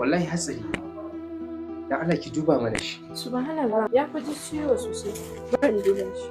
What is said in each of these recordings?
wallahi hatsari ne. Dan Allah ki duba mana shi. Subhanallah, ya fi ji ciwo sosai. Bari in duba shi.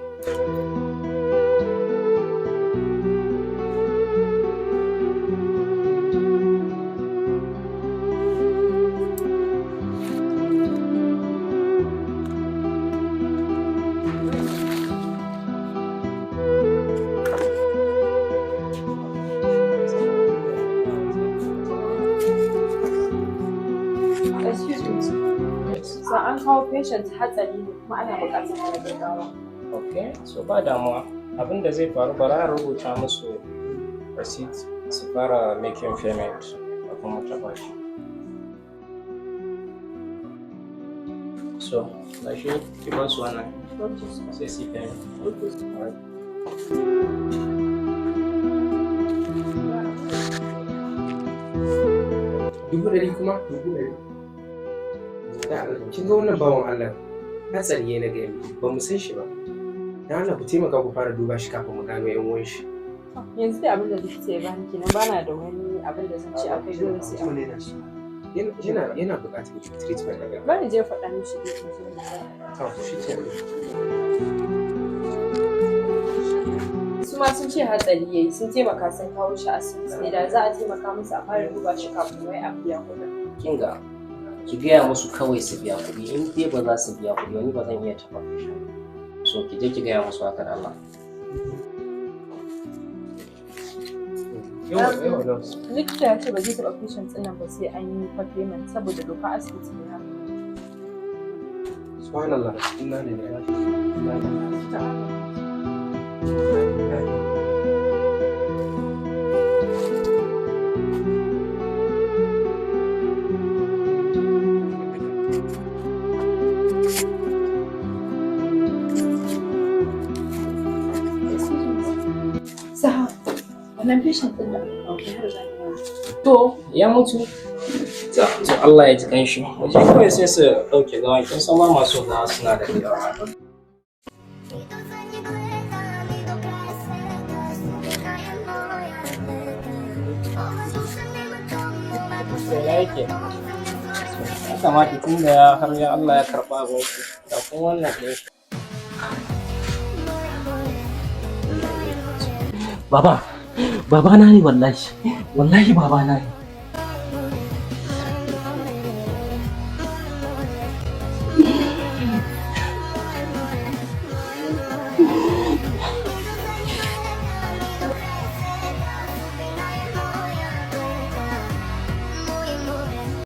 So an kawo patient hatsari ne kuma ana buƙatar da gaggawa. Okay, so ba damuwa. Abin da zai faru bara a rubuta musu receipt su fara making payment da kuma taɓa shi. So, gashi ki ba su wannan sai su payment. Dubu ɗari kuma? Dubu ɗari. Kin ga wannan bawan Allah hatsari na gaya miki ba mu san shi ba. Dan Allah ku taimaka ku fara duba shi kafin mu gano yan uwan shi. Yanzu dai abin da likita ya bani kenan bana da wani abin da zan ce akai dole sai a kula shi. Yana buƙatar treatment daga. Bari je faɗa mishi da ke ji. To shi ke. Su ma sun ce hatsari yayi sun taimaka sun kawo shi asibiti ne da za a taimaka musu a fara duba shi kafin wai a biya kuɗin. Kinga, ki gaya musu kawai su biya kuɗi in dai ba za su biya kuɗi wani ba zan iya taɓa so ki je ki gaya musu haka da Allah. Likita ya ce ba zai taɓa patient ɗin nan ba sai an yi payment saboda doka asibiti ne haka. Subhanallah, inna lillahi wa inna Wannan patient ɗin da To, ya mutu. To Allah ya ji kanshi. Waje kawai sai su ɗauke gawa kin san ba masu gawa suna da yawa. Sai yake. Ya kamata tun da har ya Allah ya karɓa abinci. Da kuma wannan ɗin. Baba na ne wallahi baba na ne.